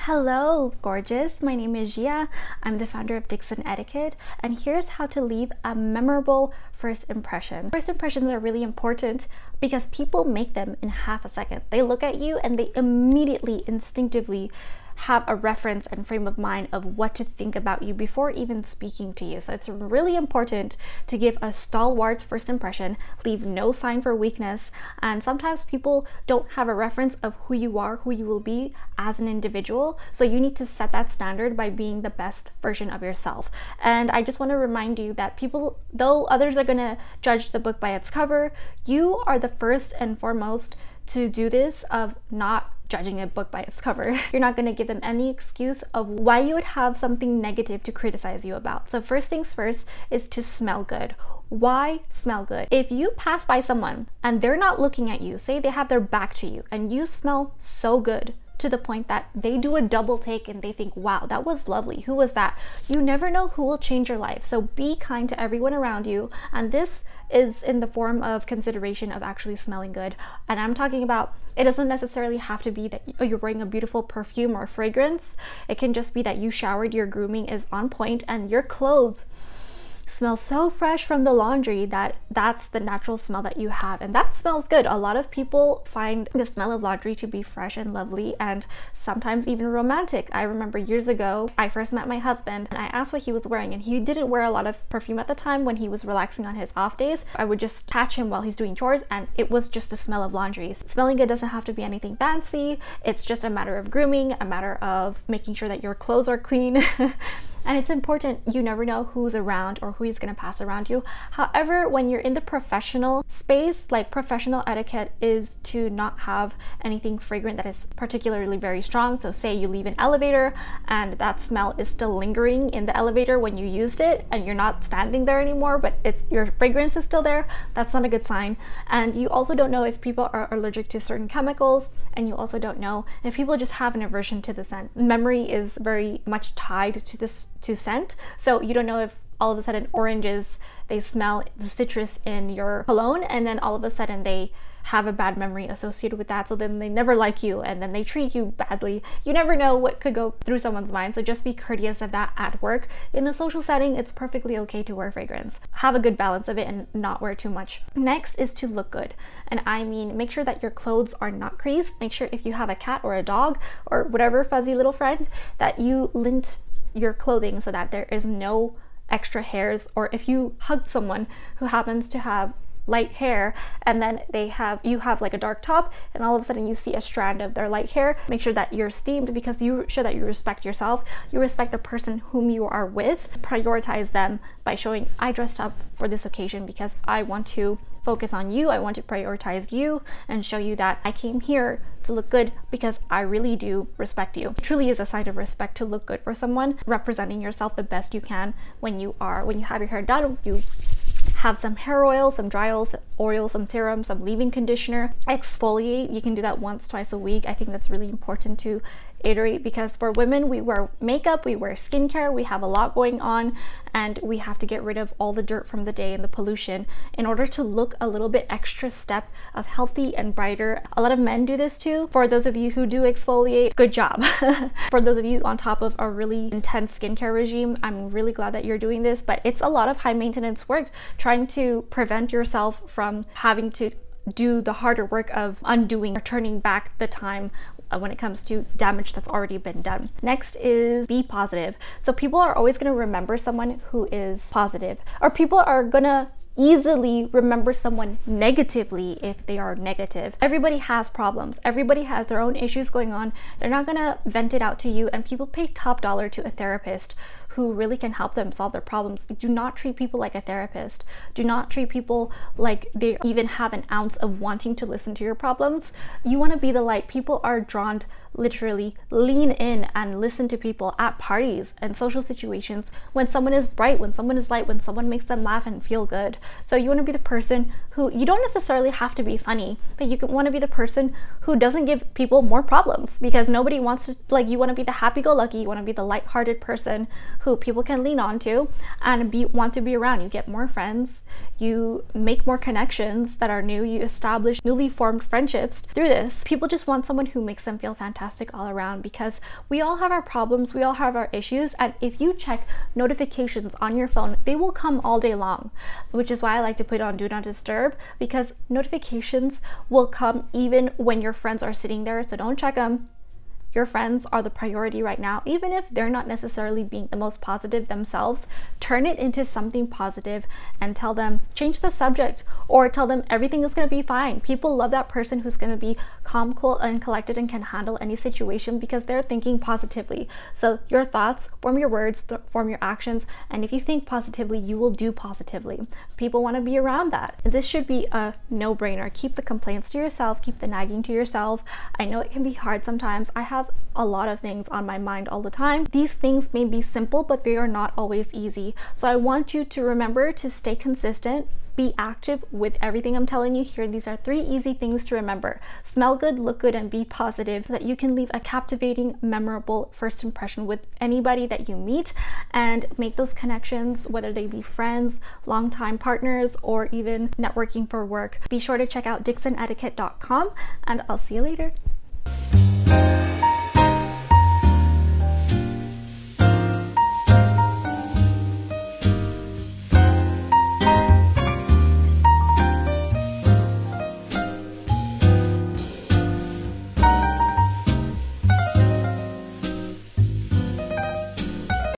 Hello, gorgeous. My name is Gia. I'm the founder of Dixon Etiquette, and here's how to leave a memorable first impression. First impressions are really important because people make them in half a second. They look at you and they immediately, instinctively have a reference and frame of mind of what to think about you before even speaking to you. So it's really important to give a stalwart first impression, leave no sign for weakness, and sometimes people don't have a reference of who you are, who you will be as an individual. So you need to set that standard by being the best version of yourself. And I just want to remind you that people, though others are going to judge the book by its cover, you are the first and foremost to do this of not judging a book by its cover. You're not going to give them any excuse of why you would have something negative to criticize you about. So first things first is to smell good. Why smell good? If you pass by someone and they're not looking at you, say they have their back to you, and you smell so good to the point that they do a double take and they think, wow, that was lovely. Who was that? You never know who will change your life. So be kind to everyone around you. And this is in the form of consideration of actually smelling good. And I'm talking about, it doesn't necessarily have to be that you're wearing a beautiful perfume or fragrance. It can just be that you showered, your grooming is on point, and your clothes smell so fresh from the laundry that that's the natural smell that you have, and that smells good. A lot of people find the smell of laundry to be fresh and lovely and sometimes even romantic. I remember years ago I first met my husband and I asked what he was wearing, and he didn't wear a lot of perfume at the time. When he was relaxing on his off days, I would just catch him while he's doing chores and it was just the smell of laundry. Smelling good doesn't have to be anything fancy. It's just a matter of grooming, a matter of making sure that your clothes are clean. And it's important, you never know who's around or who is going to pass around you. However, when you're in the professional space, like professional etiquette is to not have anything fragrant that is particularly very strong. So say you leave an elevator and that smell is still lingering in the elevator when you used it and you're not standing there anymore, but your fragrance is still there. That's not a good sign. And you also don't know if people are allergic to certain chemicals, and you also don't know if people just have an aversion to the scent. Memory is very much tied to scent, so you don't know if all of a sudden oranges, they smell the citrus in your cologne and then all of a sudden they have a bad memory associated with that, so then they never like you and then they treat you badly. You never know what could go through someone's mind, so just be courteous of that at work. In a social setting, it's perfectly okay to wear fragrance. Have a good balance of it and not wear too much. Next is to look good, and I mean make sure that your clothes are not creased. Make sure if you have a cat or a dog or whatever fuzzy little friend that you lint your clothing so that there is no extra hairs, or if you hugged someone who happens to have light hair and then you have like a dark top and all of a sudden you see a strand of their light hair, make sure that you're steamed because you show that you respect yourself, you respect the person whom you are with. Prioritize them by showing, I dressed up for this occasion because I want to focus on you, I want to prioritize you and show you that I came here to look good because I really do respect you. It truly is a sign of respect to look good for someone, representing yourself the best you can when you have your hair done. You have some hair oil, some dry oil, some serum, some leave-in conditioner. Exfoliate, you can do that once, twice a week. I think that's really important to iterate because for women, we wear makeup, we wear skincare, we have a lot going on, and we have to get rid of all the dirt from the day and the pollution in order to look a little bit extra step of healthy and brighter. A lot of men do this too. For those of you who do exfoliate, good job. For those of you on top of a really intense skincare regime, I'm really glad that you're doing this, but it's a lot of high maintenance work trying to prevent yourself from having to do the harder work of undoing or turning back the time when it comes to damage that's already been done. Next is be positive. So people are always going to remember someone who is positive, or people are gonna easily remember someone negatively if they are negative. Everybody has problems. Everybody has their own issues going on. They're not gonna vent it out to you, and people pay top dollar to a therapist who really can help them solve their problems. Do not treat people like a therapist. Do not treat people like they even have an ounce of wanting to listen to your problems. You want to be the light. People are drawn, literally lean in and listen to people at parties and social situations when someone is bright, when someone is light, when someone makes them laugh and feel good. So you want to be the person who, you don't necessarily have to be funny, but you want to be the person who doesn't give people more problems, because nobody wants to, like, you want to be the happy-go-lucky, you want to be the light-hearted person who people can lean on to and want to be around. You get more friends, you make more connections that are new, you establish newly formed friendships through this. People just want someone who makes them feel fantastic fantastic all around, because we all have our problems, we all have our issues, and if you check notifications on your phone, they will come all day long, which is why I like to put on do not disturb, because notifications will come even when your friends are sitting there, so don't check them. Your friends are the priority right now. Even if they're not necessarily being the most positive themselves, turn it into something positive and tell them, change the subject, or tell them everything is going to be fine. People love that person who's going to be calm, cool, and collected and can handle any situation because they're thinking positively. So your thoughts form your words, form your actions, and if you think positively, you will do positively. People want to be around that. This should be a no-brainer. Keep the complaints to yourself, keep the nagging to yourself. I know it can be hard sometimes. I have a lot of things on my mind all the time. These things may be simple, but they are not always easy. So I want you to remember to stay consistent, be active with everything I'm telling you here. These are 3 easy things to remember. Smell good, look good, and be positive, so that you can leave a captivating, memorable first impression with anybody that you meet and make those connections, whether they be friends, longtime partners, or even networking for work. Be sure to check out dixonetiquette.com, and I'll see you later.